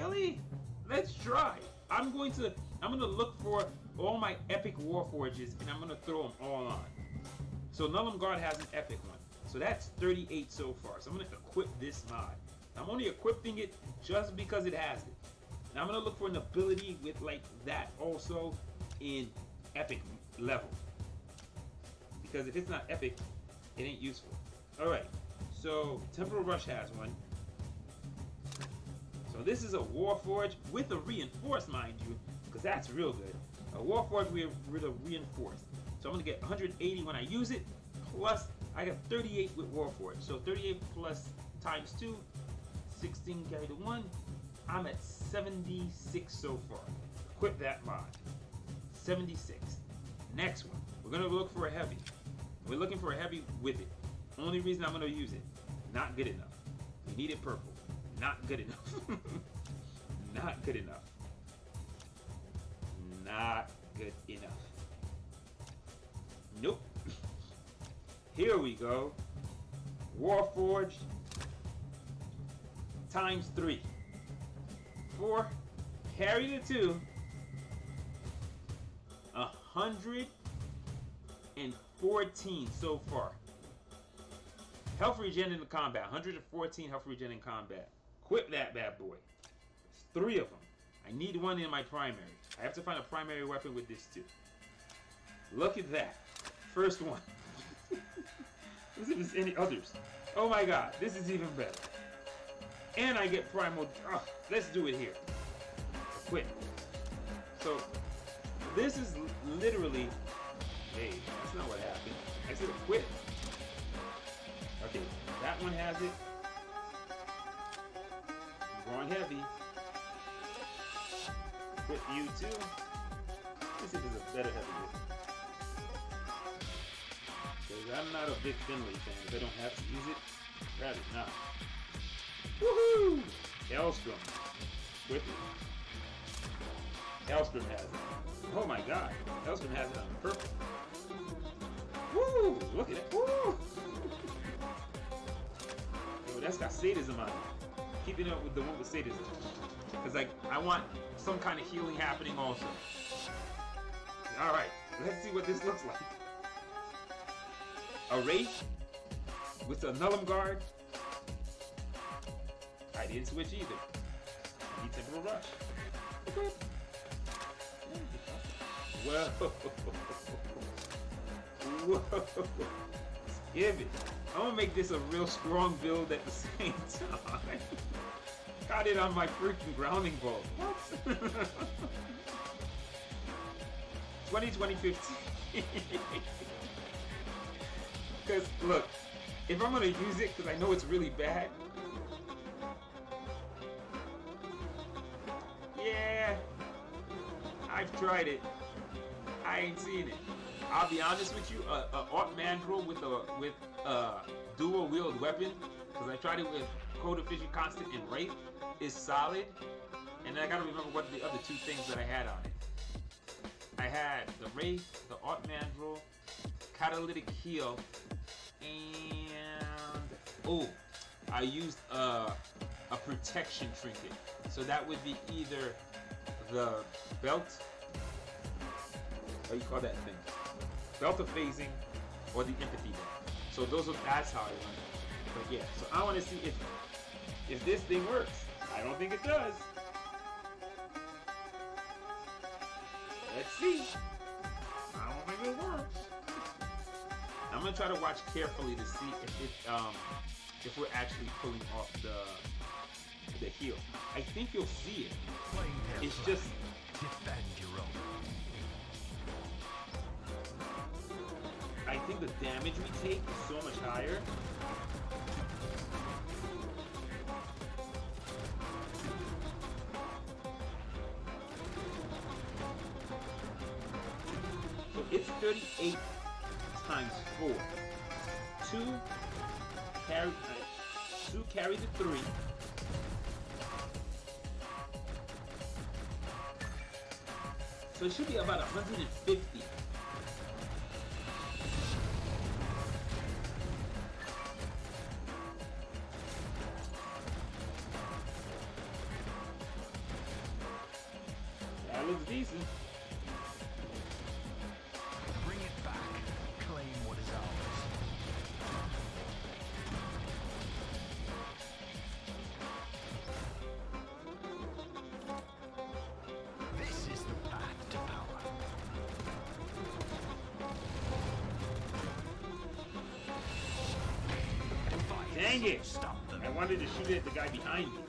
Really? Let's try. I'm gonna look for all my epic Warforges and I'm gonna throw them all on. So Nullum Guard has an epic one. So that's 38 so far. So I'm gonna equip this mod. I'm only equipping it just because it has it. Now I'm gonna look for an ability with like that also in epic level. Because if it's not epic, it ain't useful. Alright, so Temporal Rush has one. So this is a Warforged with a reinforced, mind you, because that's real good. A Warforged with a reinforced. So I'm gonna get 180 when I use it, plus I got 38 with Warforged. So 38 plus times 2, 16 carried to 1. I'm at 76 so far. Equip that mod. 76. Next one, we're gonna look for a heavy. We're looking for a heavy with it. Only reason I'm gonna use it, not good enough. We need it purple. Not good enough. Not good enough. Not good enough. Nope. Here we go. Warforged times 3. 4. Carry the 2. 114 so far. Health regen in the combat. 114 health regen in combat. Equip that bad boy. There's 3 of them. I need one in my primary. I have to find a primary weapon with this too. Look at that. First one. Let's see if there's any others. Oh my god, this is even better. And I get primal. Oh, let's do it here. Equip. So this is literally. Hey, that's not what happened. I said equip. Okay, that one has it. Going heavy. Equip you too. Let's see if there's a better heavy with it. Because I'm not a big Finley fan. If I don't have to use it, rather not. Woohoo! Hellstrom. With it. Hellstrom has it. Oh my god. Hellstrom has it on purple. Woo! Look at it. Woo! Yo, that's got sadism on it. Keeping up with the one with sadism. Because like, I want some kind of healing happening also. Alright, let's see what this looks like. A Wraith with a Nullum Guard. I didn't switch either. I need Temporal Rush. Whoa. Whoa. Let's give it. I'm gonna make this a real strong build at the same time. Got it on my freaking grounding bolt. What? 2015. Because look, if I'm gonna use it, because I know it's really bad. Yeah, I've tried it. I ain't seen it. I'll be honest with you, a Art Mandrill with a dual wield weapon, because I tried it with Code of Fission Constant and Wraith, is solid. And I gotta remember what the other 2 things that I had on it. I had the Wraith, the Art Mandrill, Catalytic Heal, and oh, I used a protection trinket. So that would be either the belt, what do you call that thing? Belt of phasing, or the empathy belt. So that's how I run it. But yeah, so I want to see if this thing works. I don't think it does. Let's see. I don't think it works. I'm gonna try to watch carefully to see if we're actually pulling off the heal. I think you'll see it. It's just defend your own. I think the damage we take is so much higher. So it's 38 times 4. 2 carry the 3. So it should be about 150. looks decent. Bring it back. Claim what is ours. This is the path to power. Dang it! Stop them. I wanted to shoot at the guy behind me.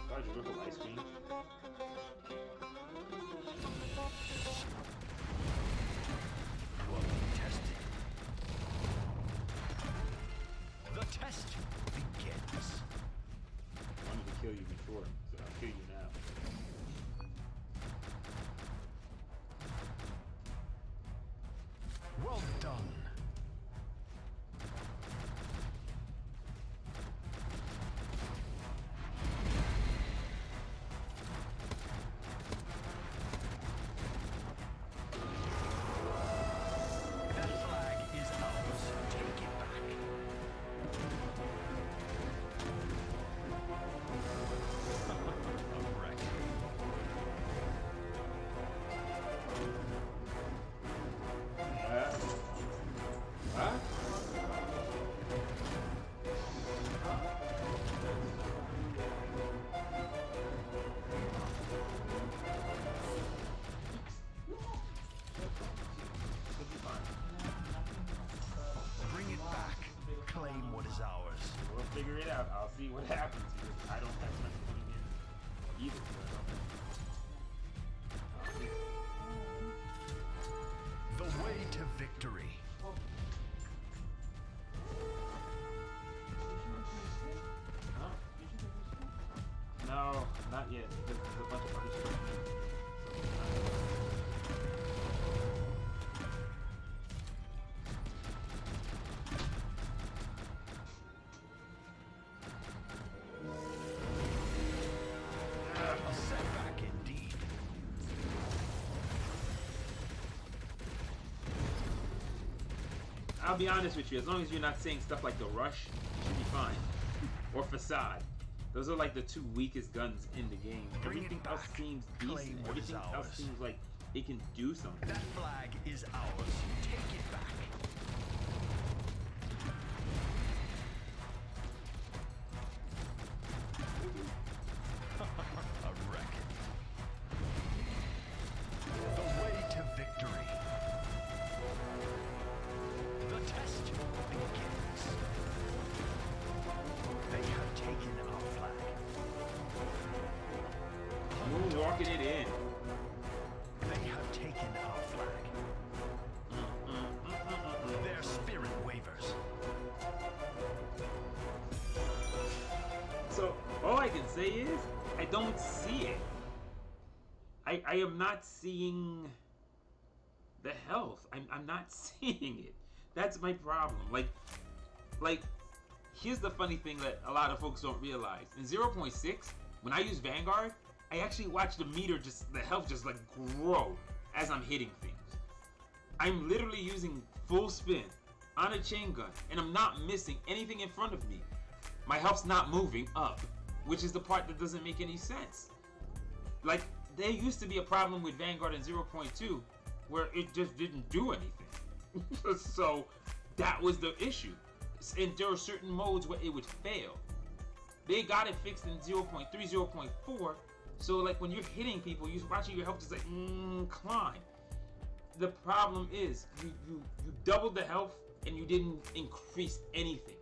Large ripple ice cream. Will be tested. The test begins. I wanted to kill you before, so I'll kill you now. Well done. That flag is ours. Take it back. A wreck. Huh? Bring it back. Claim what is ours. We'll figure it out. I'll see what happens here. I don't have much money in either. So The way to victory. Huh? No, not yet. There's a bunch of other stuff. A setback indeed. I'll be honest with you, as long as you're not saying stuff like the Rush, you should be fine. Or Facade. Those are like the two weakest guns in the game. Bring it Everything else back. seems Claim decent. what is Everything else ours. seems like it can do something. That flag is ours. Take it back. A wreck. The way to victory. The test begins. They have taken our flag. Moonwalking it in. They have taken our flag. Their spirit wavers. So all I can say is I don't see it. I am not seeing the health. I'm not seeing it. That's my problem. Like here's the funny thing that a lot of folks don't realize. In 0.6, when I use Vanguard, I actually watch the meter the health just like grow as I'm hitting things. I'm literally using full spin on a chain gun and I'm not missing anything in front of me. My health's not moving up, which is the part that doesn't make any sense. Like, there used to be a problem with Vanguard in 0.2 where it just didn't do anything. So that was the issue. And there were certain modes where it would fail. They got it fixed in 0.3, 0.4. So like when you're hitting people, you're watching your health just like climb. The problem is you doubled the health and you didn't increase anything.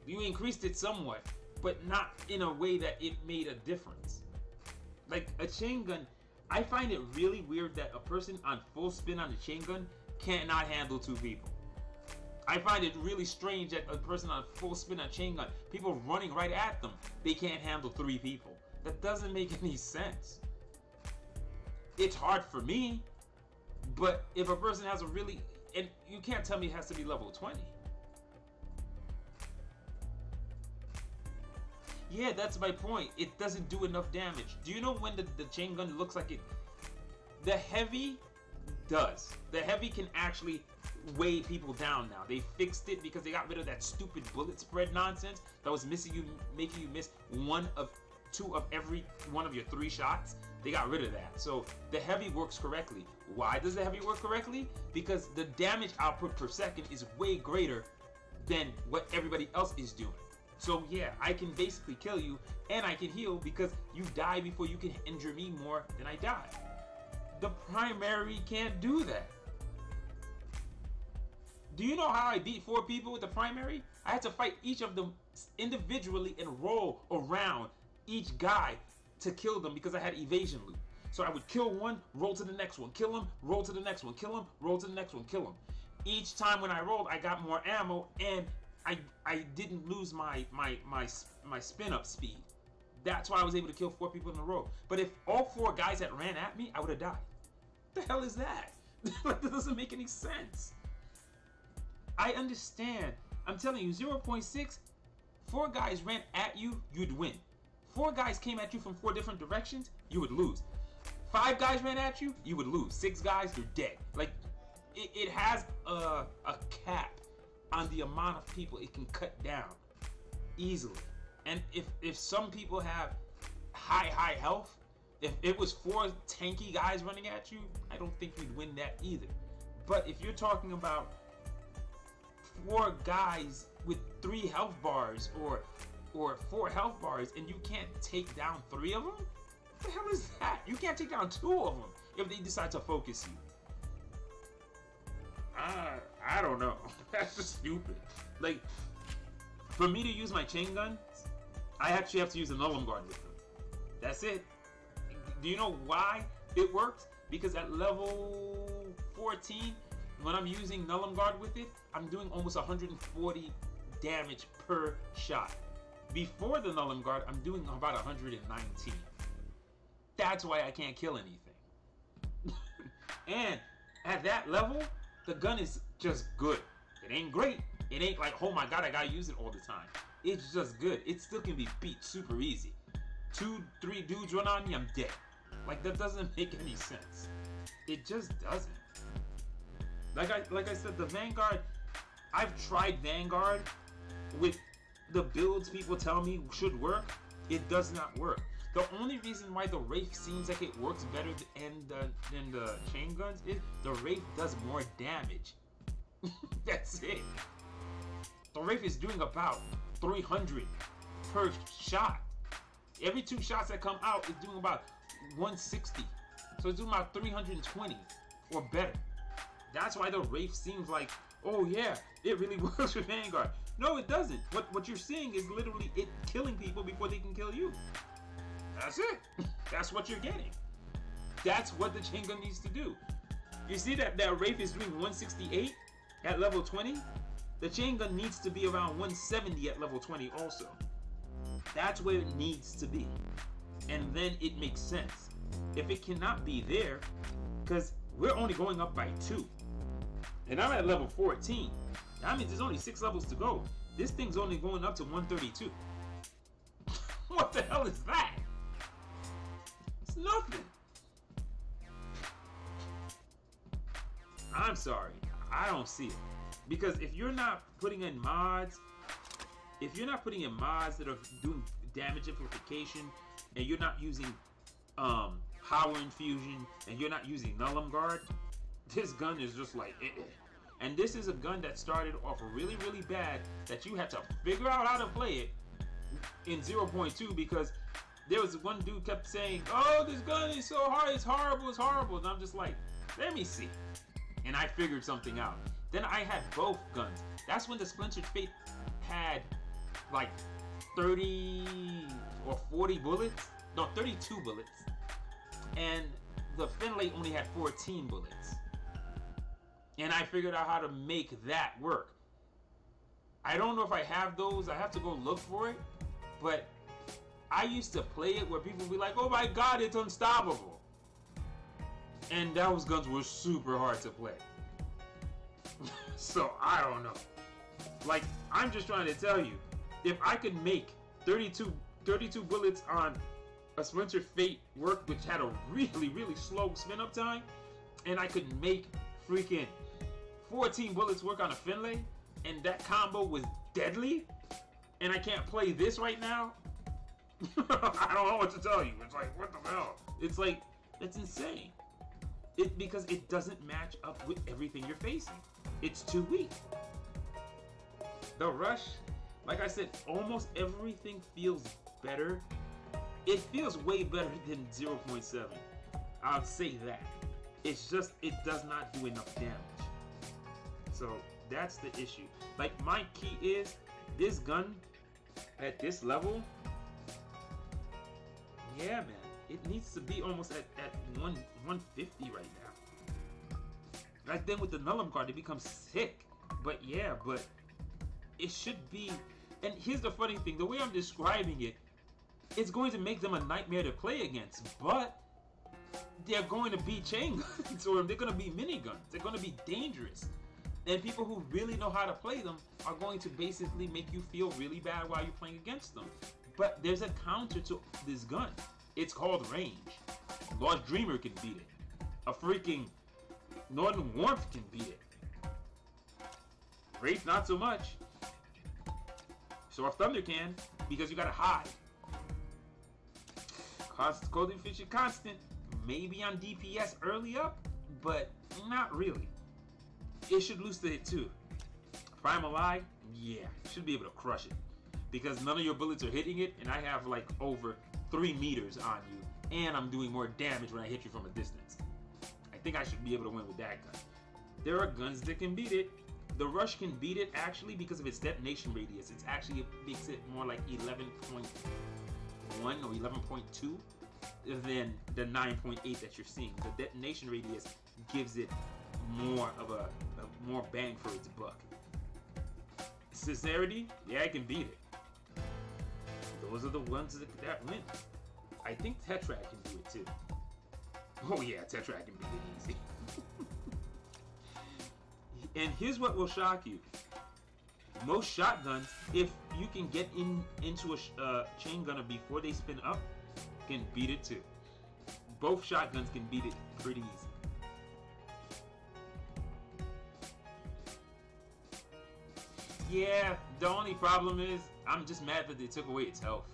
You increased it somewhat, but not in a way that it made a difference. Like a chain gun, I find it really weird that a person on full spin on a chain gun cannot handle two people. I find it really strange that a person on full spin on a chain gun, people running right at them, they can't handle three people. That doesn't make any sense. It's hard for me, but if a person has a really, and you can't tell me it has to be level 20. Yeah, that's my point. It doesn't do enough damage. Do you know when the chain gun looks like it? The heavy does. The heavy can actually weigh people down now. They fixed it because they got rid of that stupid bullet spread nonsense that was making you miss one of 2 of every one of your 3 shots. They got rid of that. So the heavy works correctly. Why does the heavy work correctly? Because the damage output per second is way greater than what everybody else is doing. So yeah, I can basically kill you and I can heal because you die before you can injure me more than I die. The primary can't do that. Do you know how I beat 4 people with the primary? I had to fight each of them individually and roll around each guy to kill them because I had evasion loop. So I would kill one, roll to the next one, kill him, roll to the next one, kill him, roll to the next one, kill him. Each time when I rolled, I got more ammo and I didn't lose my spin up speed. That's why I was able to kill 4 people in a row. But if all 4 guys had ran at me, I would have died. The hell is that? Like, that doesn't make any sense. I understand. I'm telling you, 0.6, 4 guys ran at you, you'd win. 4 guys came at you from 4 different directions, you would lose. 5 guys ran at you, you would lose. 6 guys, you're dead. Like, it has a cap on the amount of people it can cut down easily. And if some people have high health, if it was 4 tanky guys running at you, I don't think you'd win that either. But if you're talking about 4 guys with 3 health bars or 4 health bars and you can't take down 3 of them? What the hell is that? You can't take down 2 of them if they decide to focus you. I don't know. That's just stupid. Like, for me to use my chain gun, I actually have to use a nullum guard with them. That's it. Do you know why it works? Because at level 14, when I'm using nullum guard with it, I'm doing almost 140 damage per shot. Before the nullum guard, I'm doing about 119. That's why I can't kill anything. And at that level, the gun is just good. It ain't great. It ain't like, oh my god, I gotta use it all the time. It's just good. It still can be beat super easy. 2, 3 dudes run on me, I'm dead. Like, that doesn't make any sense. It just doesn't. Like I said, the Vanguard, I've tried Vanguard with the builds people tell me should work. It does not work. The only reason why the Wraith seems like it works better than the chain guns is the Wraith does more damage. That's it. The Wraith is doing about 300 per shot. Every 2 shots that come out is doing about 160. So it's doing about 320 or better. That's why the Wraith seems like, oh yeah, it really works with Vanguard. No, it doesn't. What you're seeing is literally it killing people before they can kill you. That's it. That's what you're getting. That's what the chain gun needs to do. You see that Wraith is doing 168 at level 20? The chain gun needs to be around 170 at level 20 also. That's where it needs to be. And then it makes sense. If it cannot be there, because we're only going up by 2. And I'm at level 14. That means there's only 6 levels to go. This thing's only going up to 132. What the hell is that? It's nothing. I'm sorry. I don't see it. Because if you're not putting in mods, that are doing damage amplification, and you're not using power infusion, and you're not using nullum guard, this gun is just like And this is a gun that started off really, really bad, that you had to figure out how to play it in 0.2, because there was one dude kept saying, oh, this gun is so hard, it's horrible, it's horrible. And I'm just like, let me see. And I figured something out. Then I had both guns. That's when the Splintered Fate had like 30 or 40 bullets. No, 32 bullets. And the Finlay only had 14 bullets. And I figured out how to make that work. I don't know if I have those. I have to go look for it. But I used to play it where people would be like, oh my god, it's unstoppable. And those guns were super hard to play. So I don't know. Like, I'm just trying to tell you, if I could make 32 bullets on a Splintered Fate work, which had a really, really slow spin up time, and I could make freaking 14 bullets work on a Finlay, and that combo was deadly, and I can't play this right now, I don't know what to tell you. It's like, what the hell? It's like, that's insane. Because it doesn't match up with everything you're facing. It's too weak. The rush, like I said, almost everything feels better. It feels way better than 0.7. I'll say that. It's just, it does not do enough damage. So that's the issue. Like, my key is, this gun at this level, yeah, man, it needs to be almost at 150 right now. Like, then with the Nullum card, it becomes sick. But yeah, but it should be. And here's the funny thing, the way I'm describing it, it's going to make them a nightmare to play against, but they're going to be chain guns, or they're going to be miniguns. They're going to be dangerous. And people who really know how to play them are going to basically make you feel really bad while you're playing against them. But there's a counter to this gun. It's called range. Lost Dreamer can beat it. A freaking Northern Warmth can beat it. Wraith, not so much. So if Thunder can, because you gotta hide. Cold Efficient Constant, maybe on DPS early up, but not really. It should lose the hit too. Primal Eye, yeah, should be able to crush it. Because none of your bullets are hitting it, and I have like over 3 meters on you, and I'm doing more damage when I hit you from a distance. I think I should be able to win with that gun. There are guns that can beat it. The Rush can beat it actually because of its detonation radius. It's actually, it makes it more like 11.1 or 11.2 than the 9.8 that you're seeing. The detonation radius gives it more of a more bang for its buck. Sincerity, yeah, I can beat it. Those are the ones that win. I think Tetrad can do it too. Oh yeah, Tetrad can beat it easy. And here's what will shock you. Most shotguns, if you can get into a chain gunner before they spin up, can beat it too. Both shotguns can beat it pretty easy. Yeah, the only problem is, I'm just mad that they took away its health.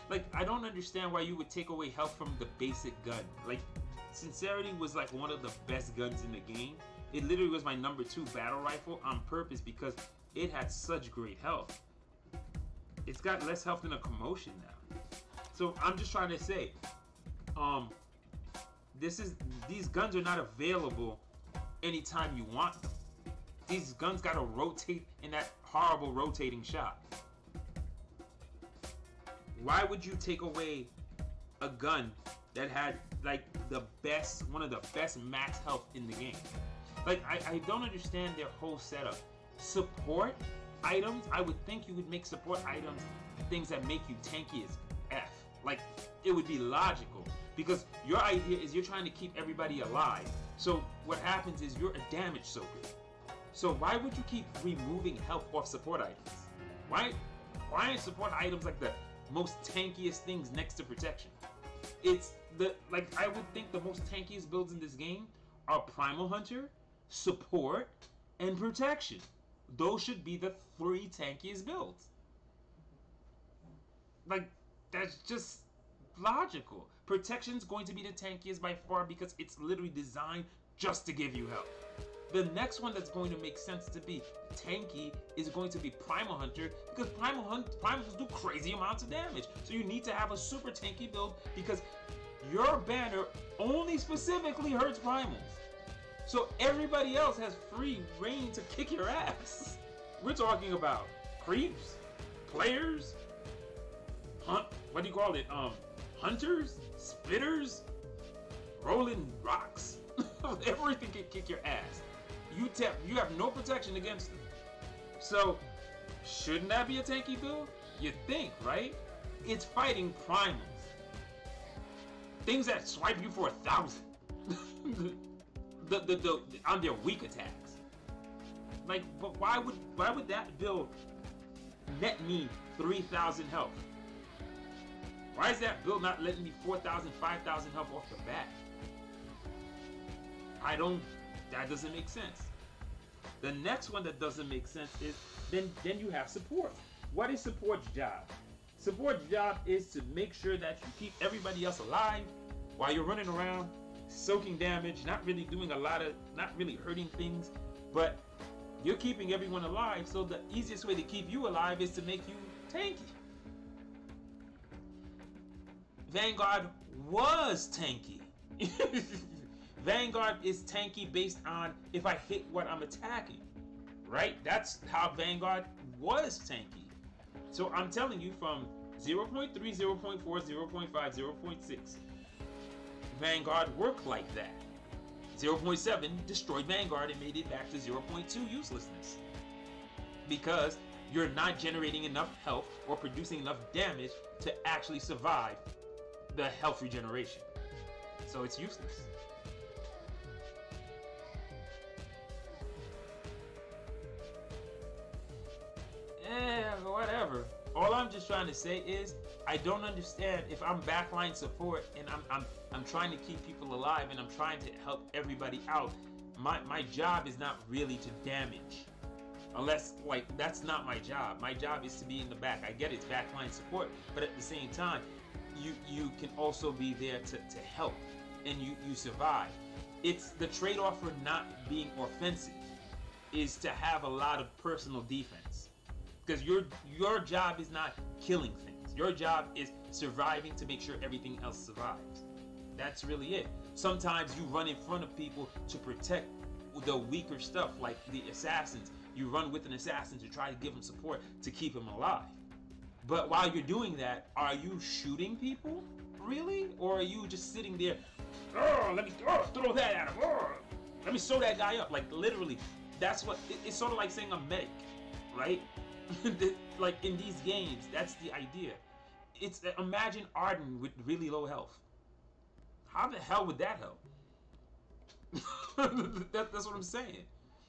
Like, I don't understand why you would take away health from the basic gun. Like, Sincerity was like one of the best guns in the game. It literally was my number 2 battle rifle on purpose because it had such great health. It's got less health than a Commotion now. So I'm just trying to say, these guns are not available anytime you want them. These guns gotta rotate in that horrible rotating shot. Why would you take away a gun that had like one of the best max health in the game? Like, I don't understand their whole setup. Support items, I would think you would make support items things that make you tanky as F. Like, it would be logical. Because your idea is you're trying to keep everybody alive. So what happens is you're a damage soaker. So why would you keep removing health off support items? Why aren't support items like the most tankiest things next to protection? It's I would think the most tankiest builds in this game are Primal Hunter, support, and protection. Those should be the 3 tankiest builds. Like, that's just logical. Protection's going to be the tankiest by far because it's literally designed just to give you health. The next one that's going to make sense to be tanky is going to be Primal Hunter because Primals do crazy amounts of damage. So you need to have a super tanky build because your banner only specifically hurts Primals. So everybody else has free reign to kick your ass. We're talking about creeps, players, what do you call it? Hunters, spitters, rolling rocks. Everything can kick your ass. You have no protection against them. So, shouldn't that be a tanky build? You think, right? It's fighting primals. Things that swipe you for 1,000. On their weak attacks. Like, but why would that build net me 3,000 health? Why is that build not letting me 4,000, 5,000 health off the bat? That doesn't make sense. The next one that doesn't make sense is then you have support. What is support's job? Support's job is to make sure that you keep everybody else alive while you're running around, soaking damage, not really doing not really hurting things, but you're keeping everyone alive. So the easiest way to keep you alive is to make you tanky. Vanguard was tanky. Vanguard is tanky based on if I hit what I'm attacking, right? That's how Vanguard was tanky. So I'm telling you, from 0.3, 0.4, 0.5, 0.6, Vanguard worked like that. 0.7 destroyed Vanguard and made it back to 0.2 uselessness. Because you're not generating enough health or producing enough damage to actually survive the health regeneration. So it's useless. Whatever. All I'm just trying to say is I don't understand if I'm backline support and I'm trying to keep people alive and I'm trying to help everybody out. My job is not really to damage. Unless, like, that's not my job. My job is to be in the back. I get it's backline support, but at the same time, you can also be there to help and you survive. It's the trade-off for not being offensive is to have a lot of personal defense. Because your job is not killing things. Your job is surviving to make sure everything else survives. That's really it. Sometimes you run in front of people to protect the weaker stuff, like the assassins. You run with an assassin to try to give him support to keep him alive. But while you're doing that, are you shooting people? Really? Or are you just sitting there, oh, let me throw that at him. Oh, let me sew that guy up. Like, literally, that's what, it's sort of like saying I'm medic, right? Like in these games, that's the idea. It's imagine Arden with really low health. How the hell would that help? That's what I'm saying.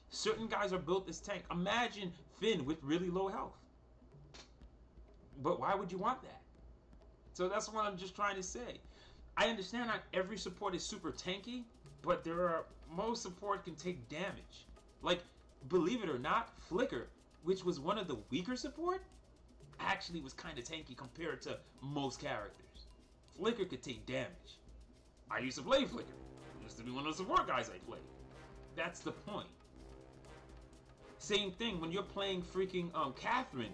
Certain guys are built as tank. Imagine Finn with really low health. But why would you want that? So that's what I'm just trying to say. I understand not every support is super tanky, but most support can take damage. Like, believe it or not, Flicker, which was one of the weaker support, actually was kind of tanky compared to most characters. Flicker could take damage. I used to play Flicker. It used to be one of the support guys I played. That's the point. Same thing when you're playing freaking Catherine.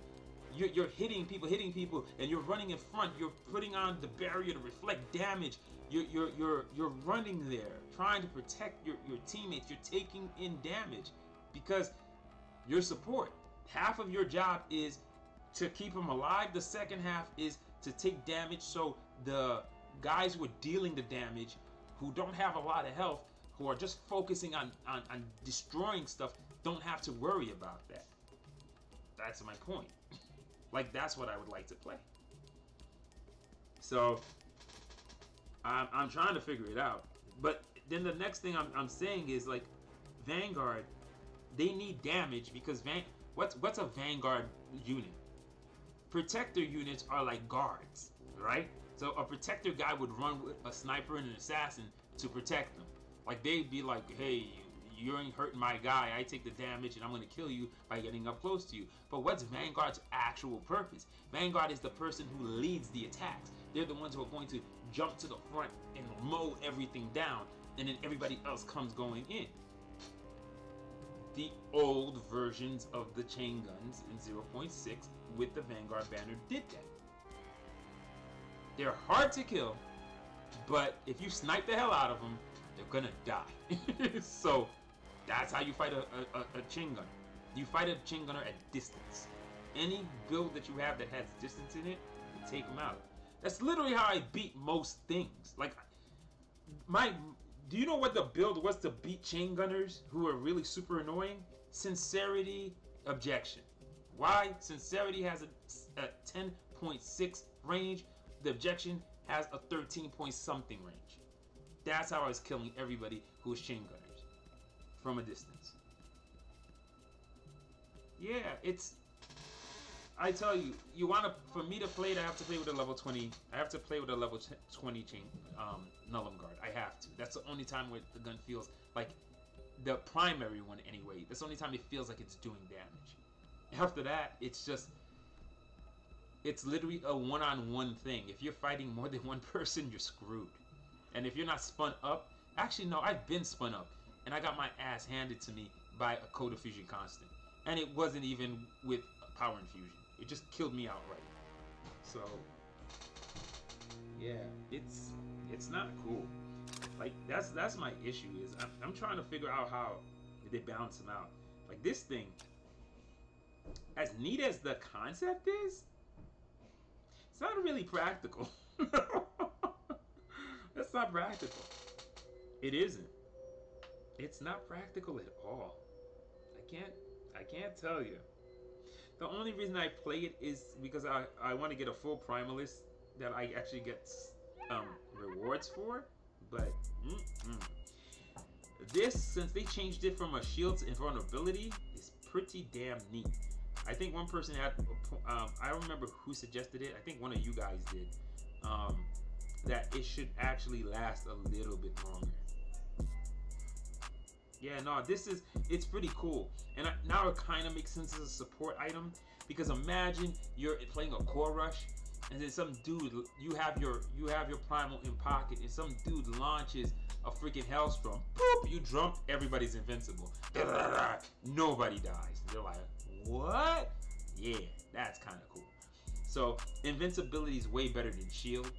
You're hitting people, and you're running in front. You're putting on the barrier to reflect damage. You're running there, trying to protect your teammates. You're taking in damage because you're support. Half of your job is to keep them alive. The second half is to take damage so the guys who are dealing the damage, who don't have a lot of health, who are just focusing on destroying stuff, don't have to worry about that. That's my point. Like, that's what I would like to play. So I'm trying to figure it out. But then the next thing I'm saying is, like, Vanguard, they need damage because what's a Vanguard unit? Protector units are like guards, right? So a protector guy would run with a sniper and an assassin to protect them. Like, they'd be like, hey, you ain't hurting my guy. I take the damage and I'm going to kill you by getting up close to you. But what's Vanguard's actual purpose? Vanguard is the person who leads the attacks. They're the ones who are going to jump to the front and mow everything down, and then everybody else comes going in. The old versions of the chain guns in 0.6 with the Vanguard banner did that. They're hard to kill, but if you snipe the hell out of them, they're gonna die. So that's how you fight a chain gunner. You fight a chain gunner at distance. Any build that you have that has distance in it, you take them out. That's literally how I beat most things. Like, do you know what the build was to beat chain gunners who are really super annoying? Sincerity, objection. Why? Sincerity has a 10.6 range. The objection has a 13 point something range. That's how I was killing everybody who was chain gunners from a distance. Yeah, I tell you, for me to play it, I have to play with a level 20. I have to play with a level 20 chain Nullum Guard. I have to. That's the only time where the gun feels like, the primary one anyway. That's the only time it feels like it's doing damage. After that, it's just, it's literally a one-on-one thing. If you're fighting more than one person, you're screwed. And if you're not spun up, actually no, I've been spun up, and I got my ass handed to me by a Code of Fusion constant, and it wasn't even with power infusion. It just killed me outright. So yeah, it's not cool. Like that's my issue is I'm trying to figure out how they balance them out. Like this thing, as neat as the concept is, it's not really practical. That's not practical. It isn't. It's not practical at all. I can't tell you. The only reason I play it is because I want to get a full primalist that I actually get rewards for. But this, since they changed it from a shield to invulnerability, is pretty damn neat. I think one person had, I don't remember who suggested it. I think one of you guys did. That it should actually last a little bit longer. Yeah, no, it's pretty cool. And now it kind of makes sense as a support item, because imagine you're playing a core rush, and then some dude, you have your primal in pocket, and some dude launches a freaking hellstorm. Boop, you jump, everybody's invincible. Nobody dies. They're like, what? Yeah, that's kind of cool. So invincibility is way better than shield.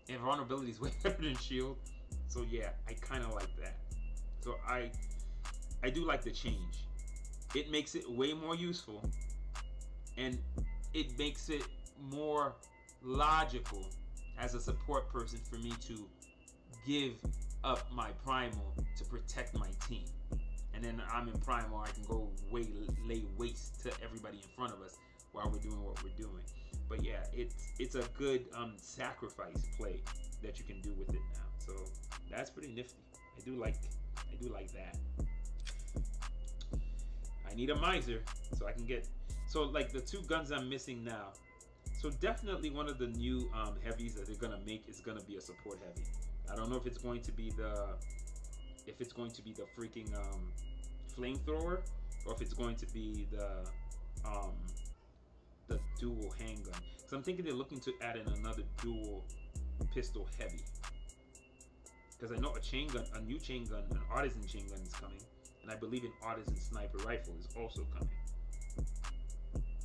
Invulnerability is way better than shield. So yeah, I kind of like that. So I do like the change. It makes it way more useful, and it makes it more logical as a support person for me to give up my primal to protect my team. And then I'm in primal, I can go lay waste to everybody in front of us while we're doing what we're doing. But yeah, it's a good sacrifice play that you can do with it now. So that's pretty nifty. I do like that. I need a miser so I can get, so like the two guns I'm missing now. So definitely one of the new heavies that they're gonna make is gonna be a support heavy. I don't know if it's going to be the freaking flamethrower, or if it's going to be the dual handgun. So I'm thinking they're looking to add in another dual pistol heavy. Because I know a new chain gun, an artisan chain gun is coming, and I believe an artisan sniper rifle is also coming.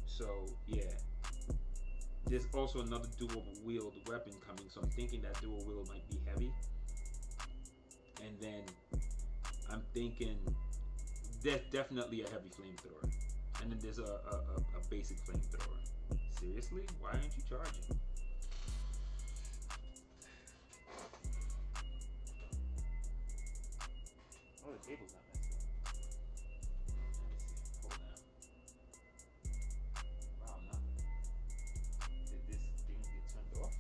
So yeah, there's also another dual wield weapon coming. So I'm thinking that dual wield might be heavy, and then I'm thinking there's definitely a heavy flamethrower, and then there's a basic flamethrower. Seriously, why aren't you charging? Oh, the cable's not messed up. Let me see. Hold on. Wow, nothing. Did this thing get turned off?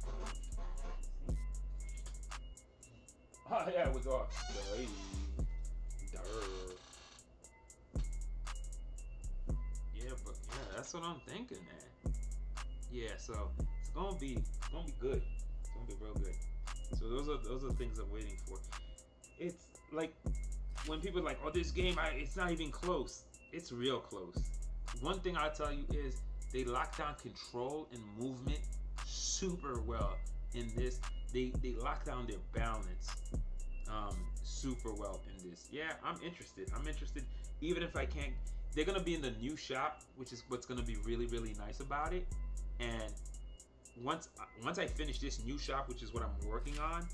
Oh, yeah, it was off. Yeah, but yeah, that's what I'm thinking, man. Yeah, so it's gonna be good. It's gonna be real good. So those are things I'm waiting for. It's like when people are like, oh, this game, it's not even close. It's real close. One thing I'll tell you is they lock down control and movement super well in this. They lock down their balance super well in this. Yeah, I'm interested. Even if I can't, they're gonna be in the new shop, which is what's gonna be really, really nice about it. And once I finish this new shop, which is what I'm working on,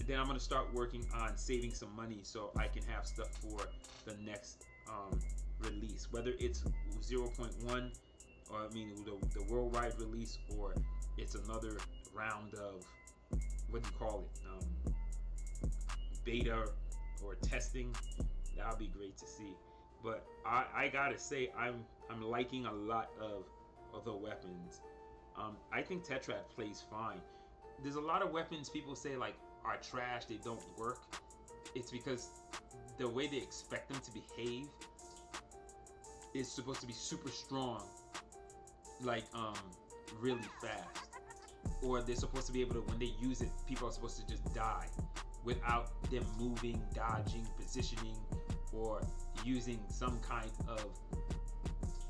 then I'm gonna start working on saving some money so I can have stuff for the next release, whether it's 0.1 or the worldwide release, or it's another round of what do you call it, beta or testing. That'll be great to see. But I gotta say, I'm liking a lot of the weapons. I think Tetrad plays fine. There's a lot of weapons people say like are trash, they don't work. It's because the way they expect them to behave is supposed to be super strong, like really fast, or they're supposed to be able to, when they use it, people are supposed to just die without them moving, dodging, positioning, or using some kind of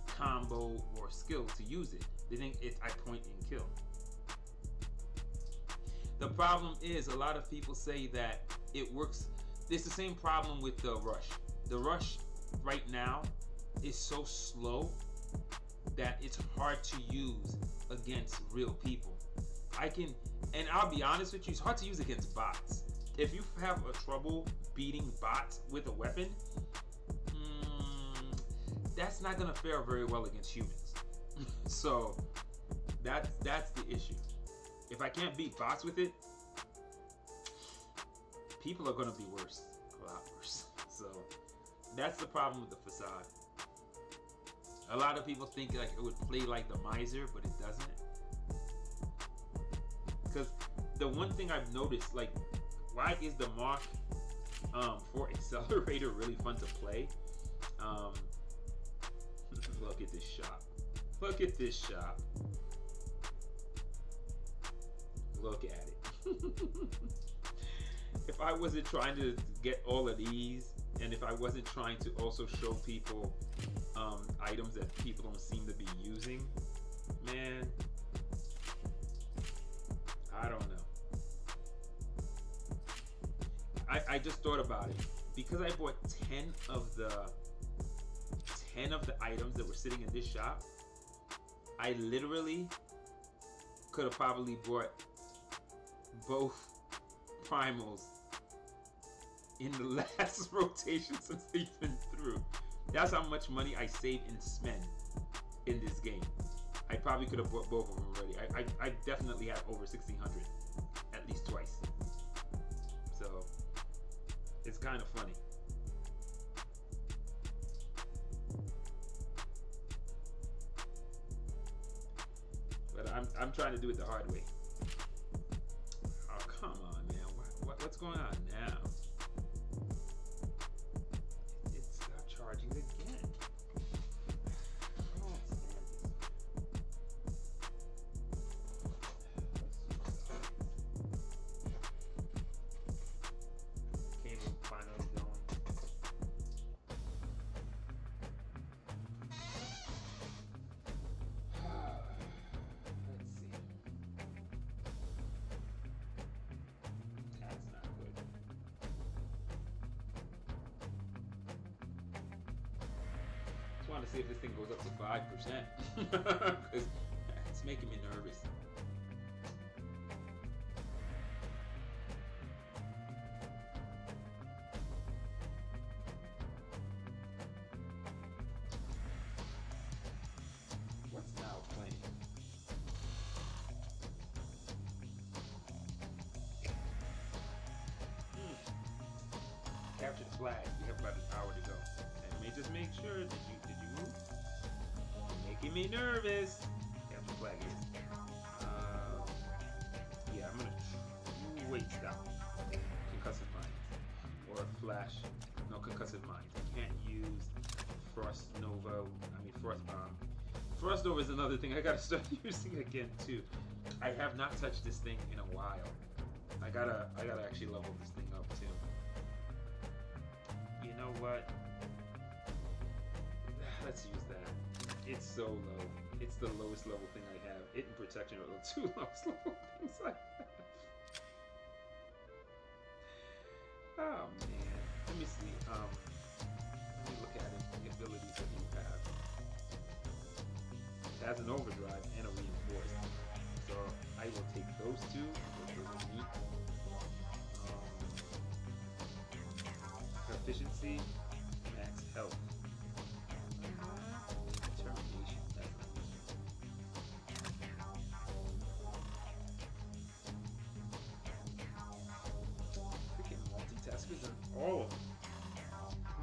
combo or skill to use it. They think I point and kill. The problem is a lot of people say that it works. It's the same problem with the rush. The rush right now is so slow that it's hard to use against real people. And I'll be honest with you, it's hard to use against bots. If you have a trouble beating bots with a weapon, that's not gonna fare very well against humans. So that's the issue. If I can't beat bots with it, people are gonna be worse, a lot worse. So that's the problem with the facade. A lot of people think like it would play like the Miser, but it doesn't. Because the one thing I've noticed, like, why is the Mark 4 Accelerator really fun to play? Look at this shop. Look at this shop. Look at it. If I wasn't trying to get all of these, and if I wasn't trying to also show people items that people don't seem to be using, man, I don't know. I just thought about it. Because I bought 10 of the items that were sitting in this shop, I literally could have probably bought both primals in the last rotation since they've been through. That's how much money I save and spend in this game. I probably could have bought both of them already. I definitely have over 1,600 at least twice. So it's kind of funny. But I'm trying to do it the hard way. Oh, come on, man. What's going on now? It stopped charging again. Oh, cable finally going. Want to see if this thing goes up to 5% because it's making me nervous. What's now playing? Capture the flag. We have about an hour to go. Let me just make sure that you move. Making me nervous. Capture the flag is. Yeah, I'm gonna wait. Stop. Concussive mines or flash. No concussive mines. I can't use frost nova. I mean frost bomb. Frost nova is another thing I gotta start using again too. I have not touched this thing in a while. I gotta actually level this thing up too. You know what? Let's use that. It's so low. It's the lowest level thing I have. It and protection are the two lowest level things I have. Oh man. Let me see. Let me look at it. The abilities that you have. It has an overdrive and a reinforced. So I will take those two. Those are neat. Efficiency, max health. Determination. Freaking multitaskers and all of them.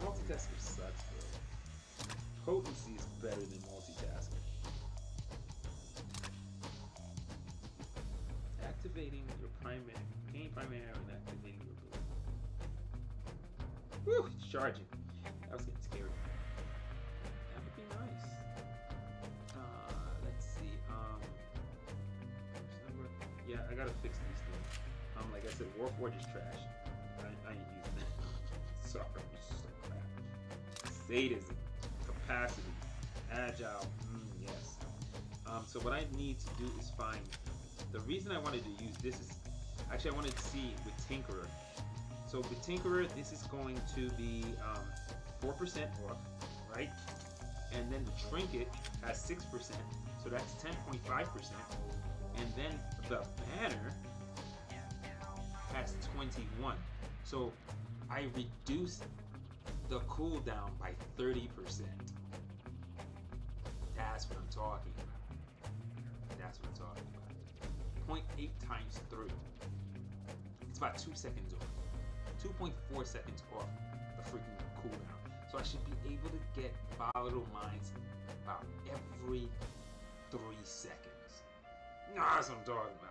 Multitasker sucks, bro. Potency is better than multitasking. Activating your primary, gain primary and activating your ability. Woo, it's charging. That was getting scary. That would be nice. Let's see. Yeah, I gotta fix these things. Like I said, WarForged is trash. I ain't using that. Sorry, it's so crap. Sadism, capacity, agile. Yes. So what I need to do is find, the reason I wanted to use this is, actually I wanted to see with Tinkerer. So with Tinkerer, this is going to be 4% off, right? And then the Trinket has 6%, so that's 10.5%. And then the banner has 21. So I reduced the cooldown by 30%. That's what I'm talking about. That's what I'm talking about. 0.8 times 3. It's about 2 seconds off. 2.4 seconds off the freaking cooldown. So I should be able to get volatile mines about every 3 seconds. That's what I'm talking about.